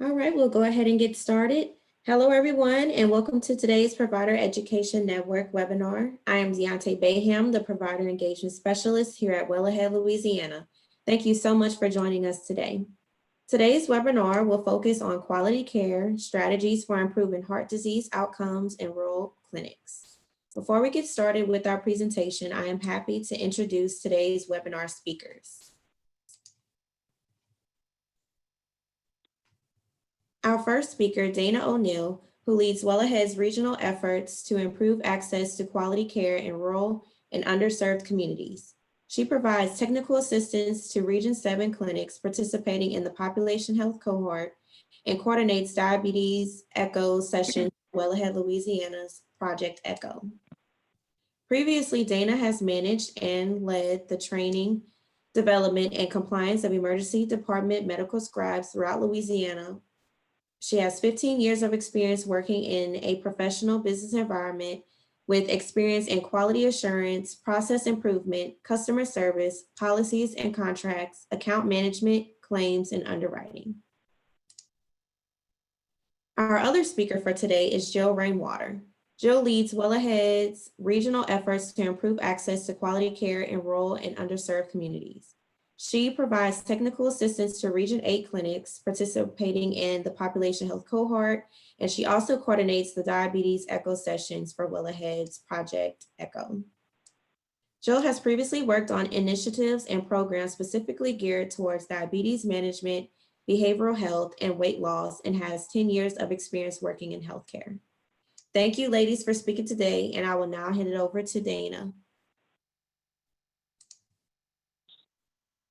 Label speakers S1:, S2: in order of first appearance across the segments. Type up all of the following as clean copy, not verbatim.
S1: All right, we'll go ahead and get started. Hello, everyone, and welcome to today's Provider Education Network webinar. I am Deontay Bayham, the Provider Engagement Specialist here at Wellhead, Louisiana. Thank you so much for joining us today. Today's webinar will focus on quality care, strategies for improving heart disease outcomes in rural clinics. Before we get started with our presentation, I am happy to introduce today's webinar speakers. Our first speaker, Dana O'Neill, who leads Wellhead's regional efforts to improve access to quality care in rural and underserved communities. She provides technical assistance to Region 7 clinics participating in the population health cohort and coordinates diabetes echo sessions at Wellhead, Louisiana's Project Echo. Previously, Dana has managed and led the training, development, and compliance of emergency department medical scribes throughout Louisiana. She has 15 years of experience working in a professional business environment with experience in quality assurance, process improvement, customer service, policies and contracts, account management, claims, and underwriting. Our other speaker for today is Jill Rainwater. Jill leads Wellhead's regional efforts to improve access to quality care in rural and underserved communities. She provides technical assistance to Region 8 clinics participating in the population health cohort, and she also coordinates the diabetes echo sessions for Wellhead's Project Echo. Jill has previously worked on initiatives and programs specifically geared towards diabetes management, behavioral health, and weight loss, and has 10 years of experience working in healthcare. Thank you, ladies, for speaking today, and I will now hand it over to Dana.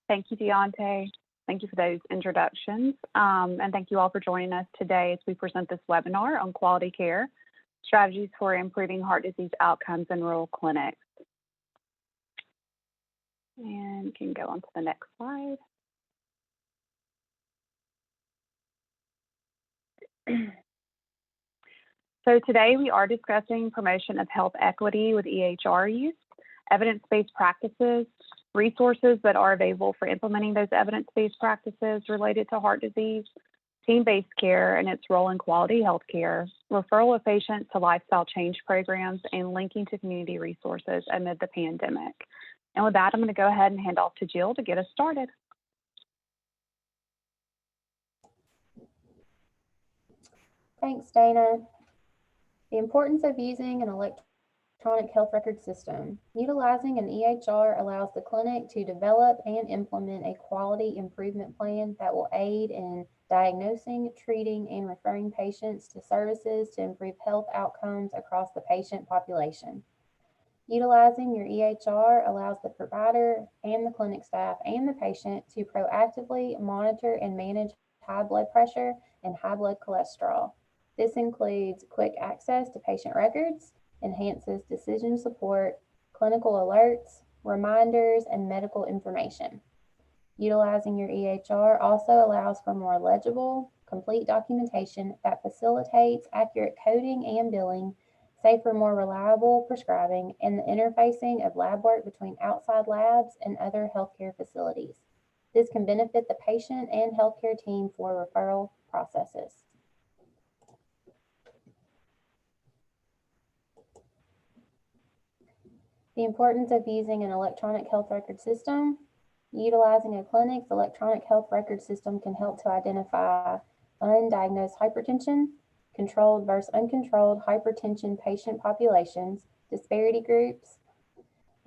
S2: Thank you, Deontay. Thank you for those introductions. And thank you all for joining us today as we present this webinar on quality care, strategies for improving heart disease outcomes in rural clinics. And can go on to the next slide. So today we are discussing promotion of health equity with EHR use, evidence-based practices, resources that are available for implementing those evidence-based practices related to heart disease, team-based care and its role in quality healthcare, referral of patients to lifestyle change programs, and linking to community resources amid the pandemic. And with that, I'm going to go ahead and hand off to Jill to get us started.
S3: Thanks, Dana. The importance of using an electronic health record system. Utilizing an EHR allows the clinic to develop and implement a quality improvement plan that will aid in diagnosing, treating, and referring patients to services to improve health outcomes across the patient population. Utilizing your EHR allows the provider and the clinic staff and the patient to proactively monitor and manage high blood pressure and high blood cholesterol. This includes quick access to patient records, enhances decision support, clinical alerts, reminders, and medical information. Utilizing your EHR also allows for more legible, complete documentation that facilitates accurate coding and billing, safer, more reliable prescribing, and the interfacing of lab work between outside labs and other healthcare facilities. This can benefit the patient and healthcare team for referral processes. The importance of using an electronic health record system. Utilizing a clinic's electronic health record system can help to identify undiagnosed hypertension, controlled versus uncontrolled hypertension patient populations, disparity groups,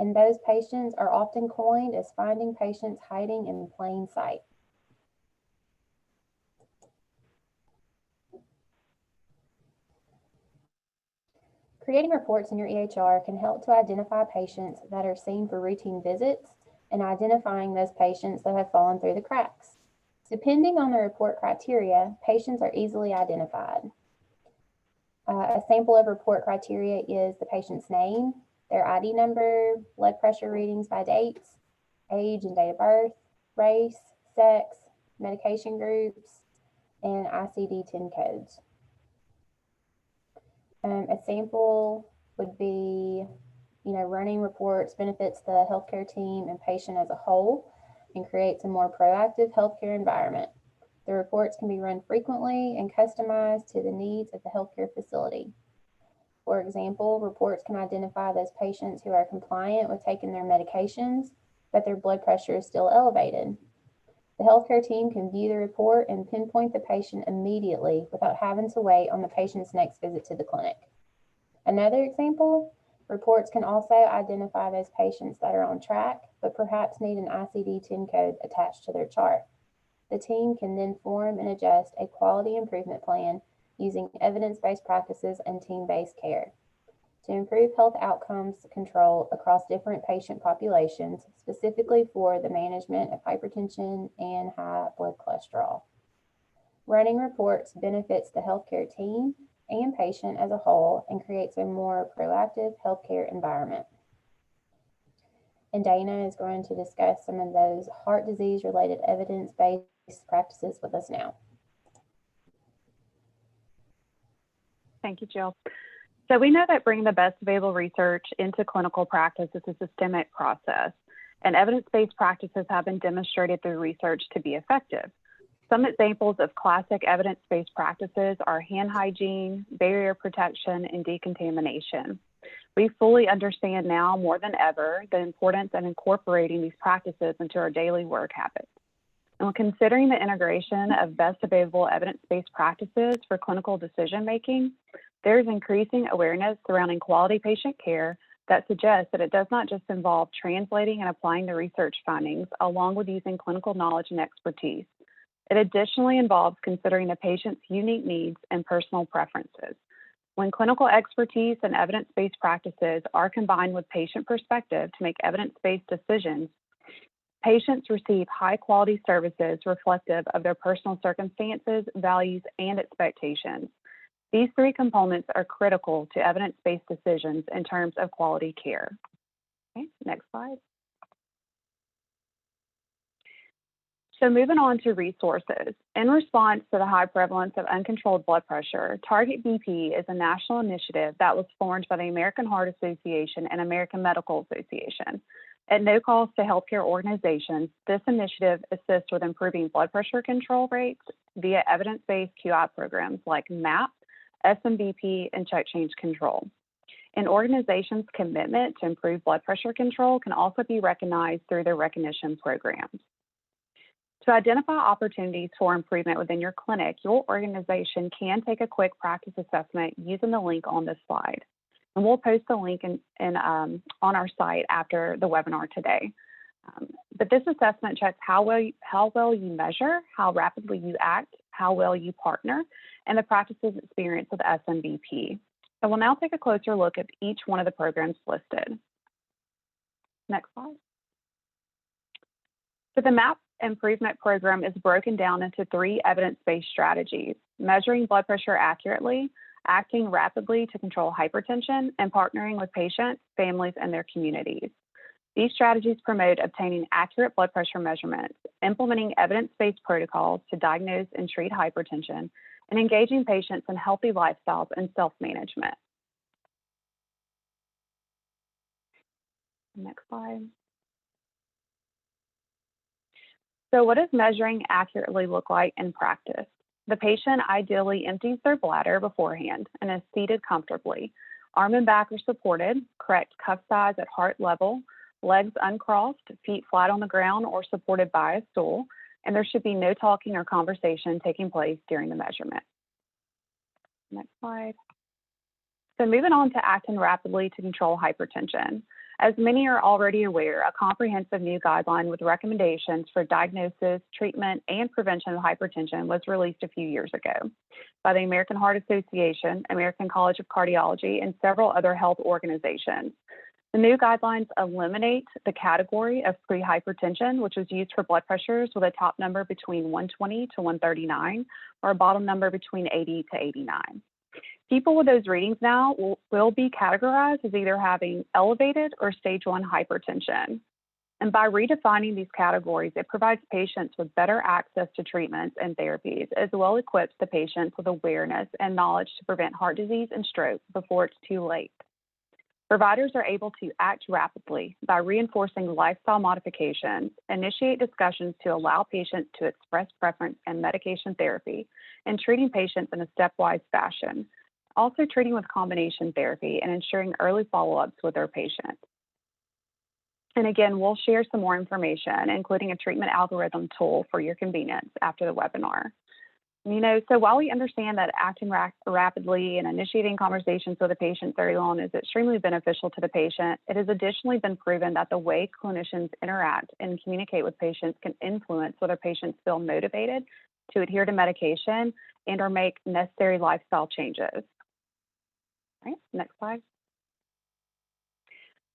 S3: and those patients are often coined as finding patients hiding in plain sight. Creating reports in your EHR can help to identify patients that are seen for routine visits and identifying those patients that have fallen through the cracks. Depending on the report criteria, patients are easily identified. A sample of report criteria is the patient's name, their ID number, blood pressure readings by dates, age and date of birth, race, sex, medication groups, and ICD-10 codes. A sample would be, running reports benefits the healthcare team and patient as a whole and creates a more proactive healthcare environment. The reports can be run frequently and customized to the needs of the healthcare facility. For example, reports can identify those patients who are compliant with taking their medications, but their blood pressure is still elevated. The healthcare team can view the report and pinpoint the patient immediately without having to wait on the patient's next visit to the clinic. Another example, reports can also identify those patients that are on track, but perhaps need an ICD-10 code attached to their chart. The team can then form and adjust a quality improvement plan using evidence-based practices and team-based care to improve health outcomes control across different patient populations, specifically for the management of hypertension and high blood cholesterol. Running reports benefits the healthcare team and patient as a whole and creates a more proactive healthcare environment. And Dana is going to discuss some of those heart disease related evidence-based practices with us now.
S2: Thank you, Jill. So we know that bringing the best available research into clinical practice is a systemic process, and evidence-based practices have been demonstrated through research to be effective. Some examples of classic evidence-based practices are hand hygiene, barrier protection, and decontamination. We fully understand now more than ever the importance of incorporating these practices into our daily work habits. And when considering the integration of best available evidence-based practices for clinical decision-making, there is increasing awareness surrounding quality patient care that suggests that it does not just involve translating and applying the research findings along with using clinical knowledge and expertise. It additionally involves considering the patient's unique needs and personal preferences. When clinical expertise and evidence-based practices are combined with patient perspective to make evidence-based decisions, patients receive high-quality services reflective of their personal circumstances, values, and expectations. These three components are critical to evidence-based decisions in terms of quality care. Okay, next slide. So moving on to resources. In response to the high prevalence of uncontrolled blood pressure, Target BP is a national initiative that was formed by the American Heart Association and American Medical Association. At no cost to healthcare organizations, this initiative assists with improving blood pressure control rates via evidence-based QI programs like MAP, SMBP, and check change control. An organization's commitment to improve blood pressure control can also be recognized through their recognition programs. To identify opportunities for improvement within your clinic, your organization can take a quick practice assessment using the link on this slide. And we'll post the link on our site after the webinar today. But this assessment checks how well you measure, how rapidly you act, how well you partner, and the practices experience with SMBP. So we'll now take a closer look at each one of the programs listed. Next slide. So the MAP improvement program is broken down into three evidence-based strategies: measuring blood pressure accurately, acting rapidly to control hypertension, and partnering with patients, families, and their communities. These strategies promote obtaining accurate blood pressure measurements, implementing evidence-based protocols to diagnose and treat hypertension, and engaging patients in healthy lifestyles and self-management. Next slide. So what does measuring accurately look like in practice? The patient ideally empties their bladder beforehand and is seated comfortably. Arm and back are supported, correct cuff size at heart level, legs uncrossed, feet flat on the ground or supported by a stool, and there should be no talking or conversation taking place during the measurement. Next slide. So moving on to acting rapidly to control hypertension. As many are already aware, a comprehensive new guideline with recommendations for diagnosis, treatment, and prevention of hypertension was released a few years ago by the American Heart Association, American College of Cardiology, and several other health organizations. The new guidelines eliminate the category of pre-hypertension, which was used for blood pressures with a top number between 120 to 139 or a bottom number between 80 to 89. People with those readings now will be categorized as either having elevated or stage 1 hypertension. And by redefining these categories, it provides patients with better access to treatments and therapies, as well as equips the patients with awareness and knowledge to prevent heart disease and stroke before it's too late. Providers are able to act rapidly by reinforcing lifestyle modifications, initiate discussions to allow patients to express preference and medication therapy, and treating patients in a stepwise fashion, also treating with combination therapy and ensuring early follow-ups with their patients. And again, we'll share some more information, including a treatment algorithm tool for your convenience after the webinar. So while we understand that acting rapidly and initiating conversations with a patient early on is extremely beneficial to the patient, it has additionally been proven that the way clinicians interact and communicate with patients can influence whether patients feel motivated to adhere to medication and or make necessary lifestyle changes. All right, next slide.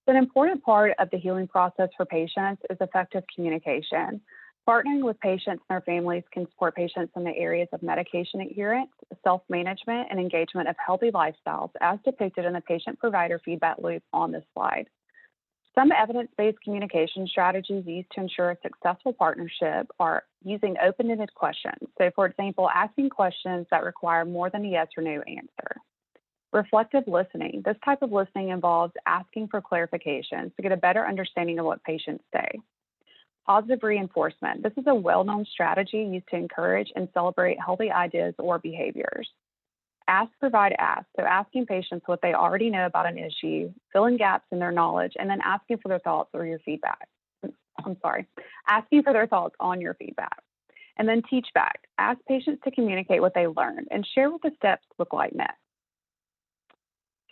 S2: An important part of the healing process for patients is effective communication. Partnering with patients and their families can support patients in the areas of medication adherence, self-management, and engagement of healthy lifestyles, as depicted in the patient-provider feedback loop on this slide. Some evidence-based communication strategies used to ensure a successful partnership are using open-ended questions. So, for example, asking questions that require more than a yes or no answer. Reflective listening. This type of listening involves asking for clarifications to get a better understanding of what patients say. Positive reinforcement. This is a well-known strategy used to encourage and celebrate healthy ideas or behaviors. Ask, provide, ask. So asking patients what they already know about an issue, filling gaps in their knowledge, and then asking for their thoughts or your feedback. Asking for their thoughts on your feedback. And then teach back. Ask patients to communicate what they learned and share what the steps look like next.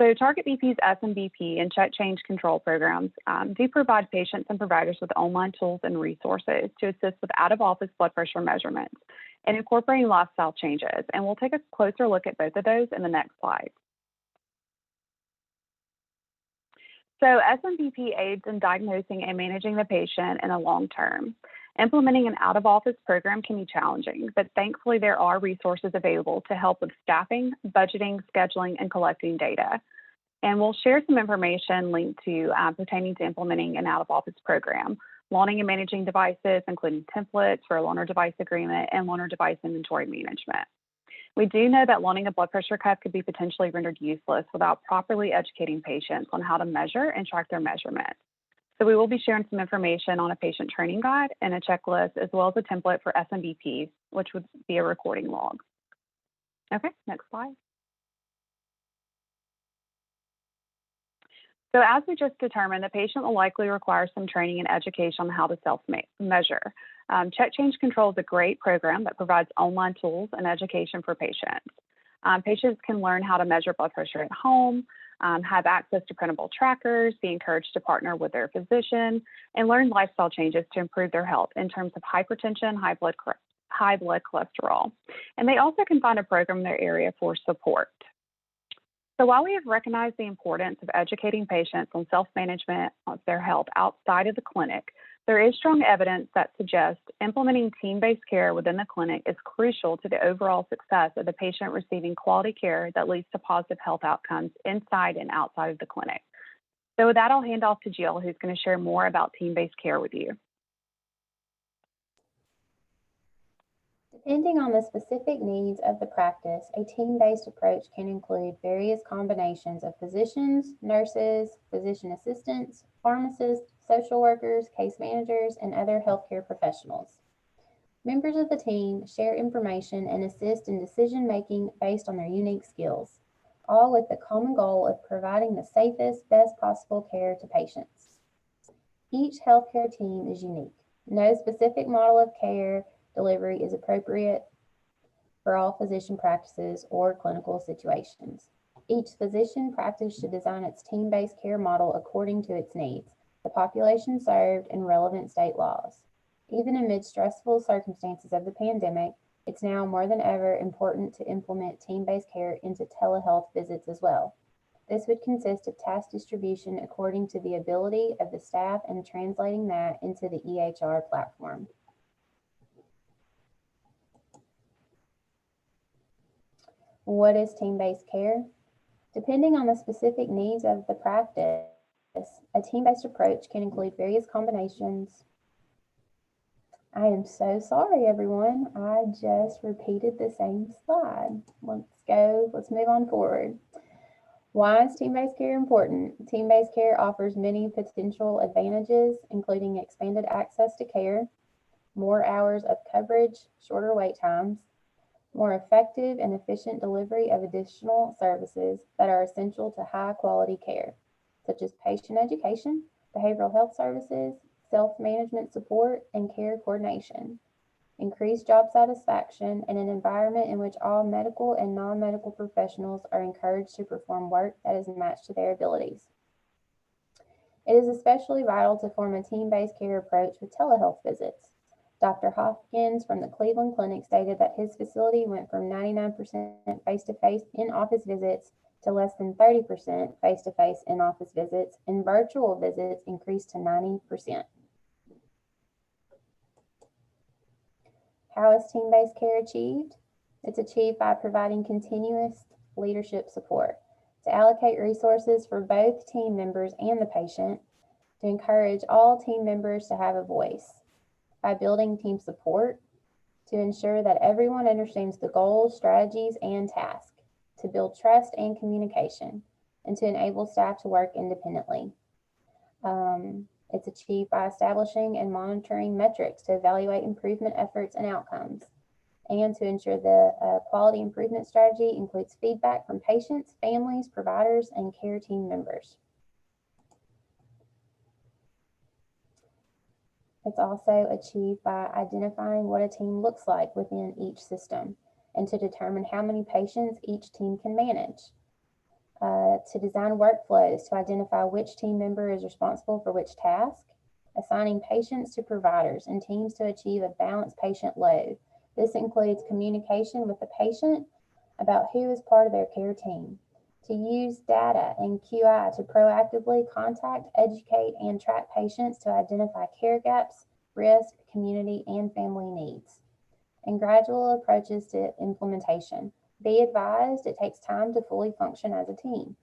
S2: So Target BP's SMBP and check change control programs do provide patients and providers with online tools and resources to assist with out-of-office blood pressure measurements and incorporating lifestyle changes. And we'll take a closer look at both of those in the next slide. So SMBP aids in diagnosing and managing the patient in the long term. Implementing an out-of-office program can be challenging, but thankfully there are resources available to help with staffing, budgeting, scheduling, and collecting data. And we'll share some information linked to pertaining to implementing an out-of-office program, loaning and managing devices, including templates for a loaner device agreement and loaner device inventory management. We do know that loaning a blood pressure cuff could be potentially rendered useless without properly educating patients on how to measure and track their measurements. So we will be sharing some information on a patient training guide and a checklist, as well as a template for SMBPs, which would be a recording log. Okay, next slide. So as we just determined, the patient will likely require some training and education on how to self-measure. Check Change Control is a great program that provides online tools and education for patients. Patients can learn how to measure blood pressure at home, have access to printable trackers, be encouraged to partner with their physician, and learn lifestyle changes to improve their health in terms of hypertension, high blood cholesterol. And they also can find a program in their area for support. So while we have recognized the importance of educating patients on self-management of their health outside of the clinic, there is strong evidence that suggests implementing team-based care within the clinic is crucial to the overall success of the patient receiving quality care that leads to positive health outcomes inside and outside of the clinic. So with that, I'll hand off to Jill, who's going to share more about team-based care with you.
S3: Depending on the specific needs of the practice, a team-based approach can include various combinations of physicians, nurses, physician assistants, pharmacists, social workers, case managers, and other healthcare professionals. Members of the team share information and assist in decision-making based on their unique skills, all with the common goal of providing the safest, best possible care to patients. Each healthcare team is unique. No specific model of care delivery is appropriate for all physician practices or clinical situations. Each physician practice should design its team-based care model according to its needs, the population served, and relevant state laws. Even amid stressful circumstances of the pandemic, it's now more than ever important to implement team-based care into telehealth visits as well. This would consist of task distribution according to the ability of the staff and translating that into the EHR platform. What is team-based care? Depending on the specific needs of the practice, a team-based approach can include various combinations. I am so sorry, everyone. I just repeated the same slide. Let's move on forward. Why is team-based care important? Team-based care offers many potential advantages, including expanded access to care, more hours of coverage, shorter wait times, more effective and efficient delivery of additional services that are essential to high-quality care, such as patient education, behavioral health services, self-management support, and care coordination. Increased job satisfaction, and an environment in which all medical and non-medical professionals are encouraged to perform work that is matched to their abilities. It is especially vital to form a team-based care approach with telehealth visits. Dr. Hopkins from the Cleveland Clinic stated that his facility went from 99% face-to-face in-office visits to less than 30% face-to-face in-office visits, and virtual visits increased to 90%. How is team-based care achieved? It's achieved by providing continuous leadership support, to allocate resources for both team members and the patient, to encourage all team members to have a voice, by building team support, to ensure that everyone understands the goals, strategies, and tasks, to build trust and communication, and to enable staff to work independently. It's achieved by establishing and monitoring metrics to evaluate improvement efforts and outcomes, and to ensure the quality improvement strategy includes feedback from patients, families, providers, and care team members. It's also achieved by identifying what a team looks like within each system, and to determine how many patients each team can manage. To design workflows to identify which team member is responsible for which task, assigning patients to providers and teams to achieve a balanced patient load. This includes communication with the patient about who is part of their care team, to use data and QI to proactively contact, educate, and track patients to identify care gaps, risk, community, and family needs, and gradual approaches to implementation. Be advised it takes time to fully function as a team,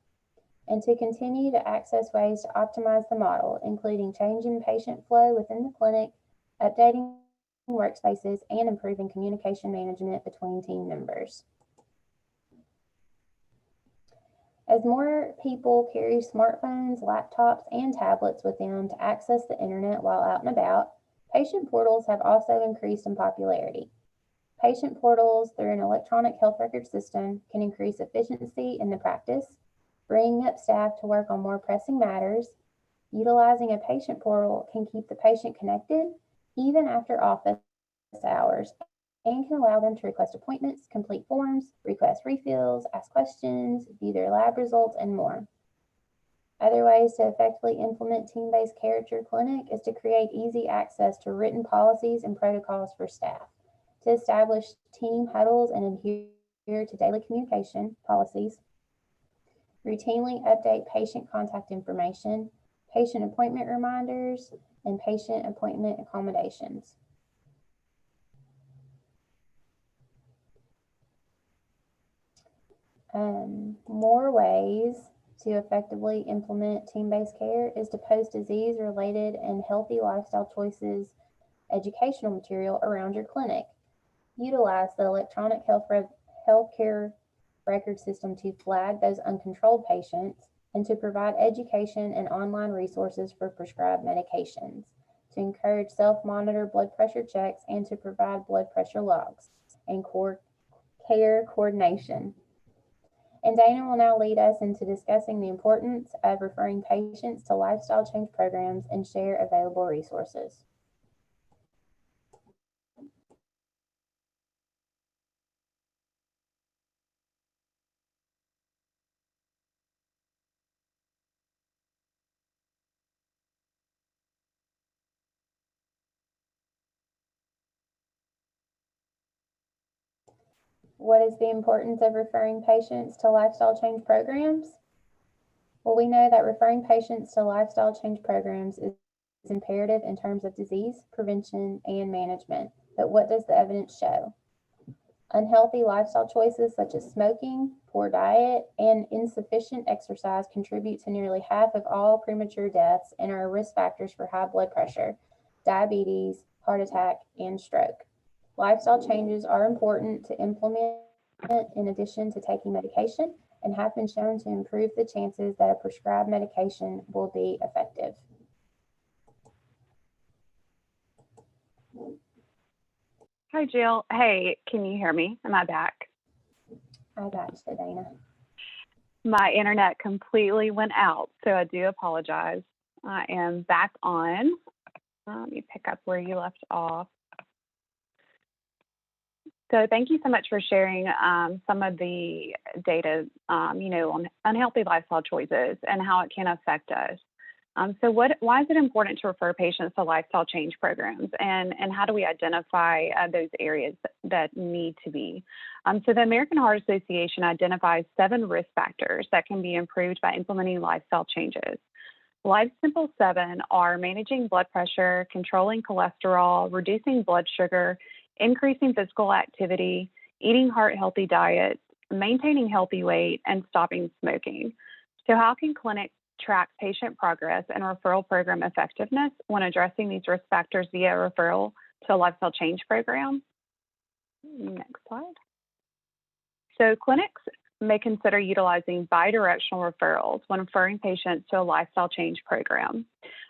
S3: and to continue to access ways to optimize the model, including changing patient flow within the clinic, updating workspaces, and improving communication management between team members. As more people carry smartphones, laptops, and tablets with them to access the internet while out and about, patient portals have also increased in popularity. Patient portals through an electronic health record system can increase efficiency in the practice, bringing up staff to work on more pressing matters. Utilizing a patient portal can keep the patient connected even after office hours, and can allow them to request appointments, complete forms, request refills, ask questions, view their lab results, and more. Other ways to effectively implement team-based care at your clinic is to create easy access to written policies and protocols for staff, to establish team huddles and adhere to daily communication policies, routinely update patient contact information, patient appointment reminders, and patient appointment accommodations. More ways to effectively implement team-based care is to post disease-related and healthy lifestyle choices educational material around your clinic. Utilize the electronic healthcare record system to flag those uncontrolled patients, and to provide education and online resources for prescribed medications, to encourage self-monitor blood pressure checks, and to provide blood pressure logs and care coordination. And Dana will now lead us into discussing the importance of referring patients to lifestyle change programs and share available resources. What is the importance of referring patients to lifestyle change programs? Well, we know that referring patients to lifestyle change programs is imperative in terms of disease prevention and management. But what does the evidence show? Unhealthy lifestyle choices such as smoking, poor diet, and insufficient exercise contribute to nearly half of all premature deaths and are risk factors for high blood pressure, diabetes, heart attack, and stroke. Lifestyle changes are important to implement in addition to taking medication, and have been shown to improve the chances that a prescribed medication will be effective.
S2: Hi, Jill. Hey, can you hear me? Am I back?
S3: I got you, Dana.
S2: My internet completely went out, so I do apologize. I am back on. Let me pick up where you left off. So thank you so much for sharing some of the data, on unhealthy lifestyle choices and how it can affect us. Why is it important to refer patients to lifestyle change programs, and how do we identify those areas that need to be? So the American Heart Association identifies 7 risk factors that can be improved by implementing lifestyle changes. Life's Simple 7 are managing blood pressure, controlling cholesterol, reducing blood sugar, increasing physical activity, eating heart-healthy diets, maintaining healthy weight, and stopping smoking. So how can clinics track patient progress and referral program effectiveness when addressing these risk factors via referral to a lifestyle change program? Next slide. So clinics may consider utilizing bidirectional referrals when referring patients to a lifestyle change program.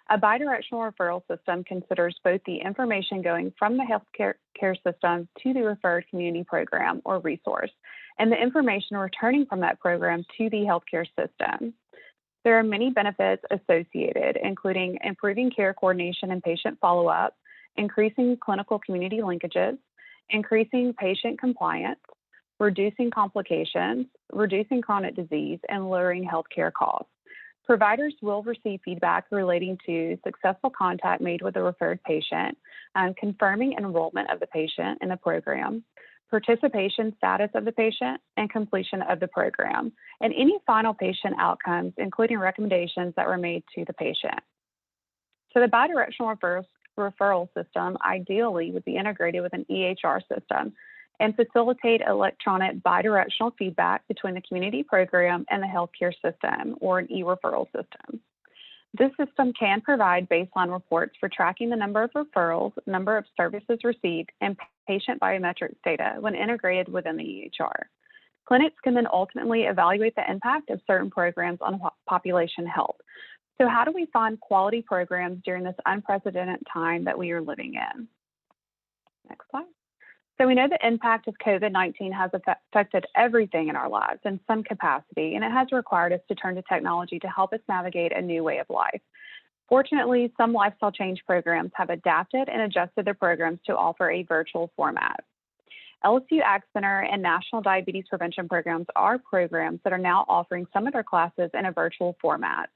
S2: A bidirectional referral system considers both the information going from the healthcare system to the referred community program or resource, and the information returning from that program to the healthcare system. There are many benefits associated, including improving care coordination and patient follow-up, increasing clinical community linkages, increasing patient compliance, reducing complications, reducing chronic disease, and lowering healthcare costs. Providers will receive feedback relating to successful contact made with the referred patient, confirming enrollment of the patient in the program, participation status of the patient, and completion of the program, and any final patient outcomes, including recommendations that were made to the patient. So the bidirectional referral system ideally would be integrated with an EHR system and facilitate electronic bidirectional feedback between the community program and the healthcare system, or an e-referral system. This system can provide baseline reports for tracking the number of referrals, number of services received, and patient biometrics data when integrated within the EHR. Clinics can then ultimately evaluate the impact of certain programs on population health. So how do we find quality programs during this unprecedented time that we are living in? Next slide. So we know the impact of COVID-19 has affected everything in our lives in some capacity, and it has required us to turn to technology to help us navigate a new way of life. Fortunately, some lifestyle change programs have adapted and adjusted their programs to offer a virtual format. LSU Ag Center and National Diabetes Prevention Programs are programs that are now offering some of their classes in a virtual format.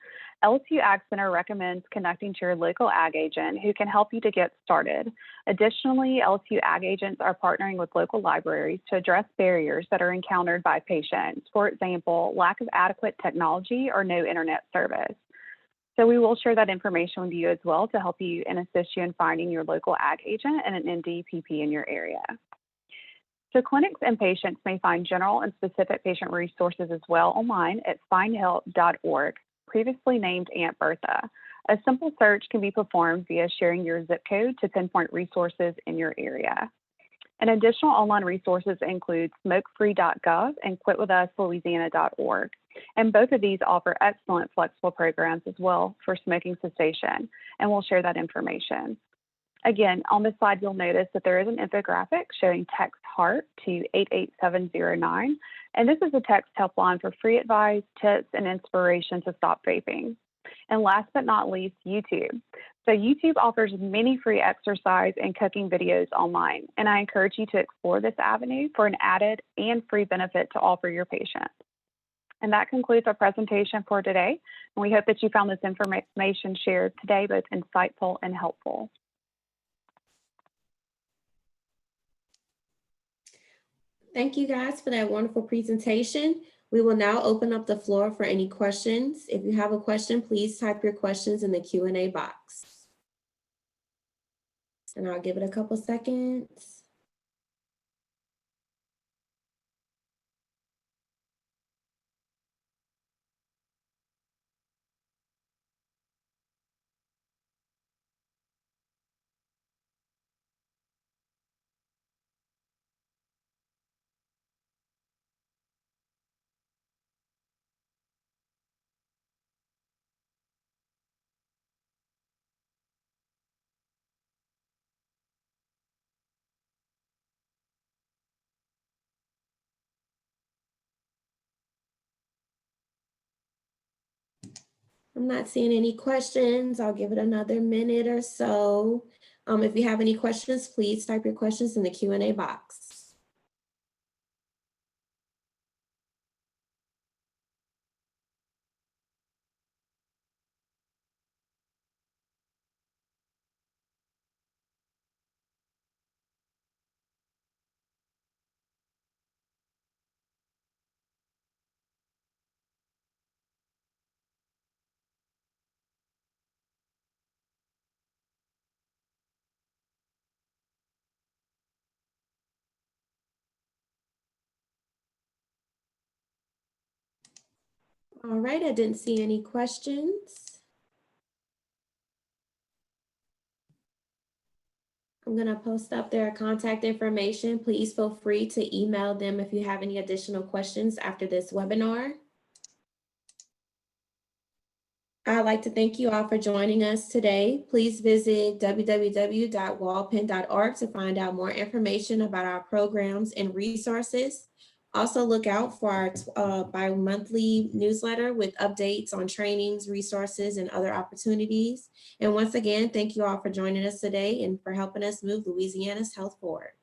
S2: LSU Ag Center recommends connecting to your local ag agent who can help you to get started. Additionally, LSU Ag agents are partnering with local libraries to address barriers that are encountered by patients. For example, lack of adequate technology or no internet service. So we will share that information with you as well to help you and assist you in finding your local ag agent and an NDPP in your area. So clinics and patients may find general and specific patient resources as well online at findhelp.org, previously named Aunt Bertha. A simple search can be performed via sharing your zip code to pinpoint resources in your area. And additional online resources include smokefree.gov and quitwithuslouisiana.org. And both of these offer excellent flexible programs as well for smoking cessation, and we'll share that information. Again, on this slide, you'll notice that there is an infographic showing text HEART to 88709, and this is a text helpline for free advice, tips, and inspiration to stop vaping. And last but not least, YouTube. So YouTube offers many free exercise and cooking videos online, and I encourage you to explore this avenue for an added and free benefit to offer your patients. And that concludes our presentation for today, and we hope that you found this information shared today both insightful and helpful.
S1: Thank you guys for that wonderful presentation. We will now open up the floor for any questions. If you have a question, please type your questions in the Q&A box. And I'll give it a couple seconds. I'm not seeing any questions. I'll give it another minute or so. If you have any questions, please type your questions in the Q&A box. All right, I didn't see any questions. I'm going to post up their contact information. Please feel free to email them if you have any additional questions after this webinar. I'd like to thank you all for joining us today. Please visit www.walpen.org to find out more information about our programs and resources. Also look out for our bi-monthly newsletter with updates on trainings, resources, and other opportunities. And once again, thank you all for joining us today and for helping us move Louisiana's health forward.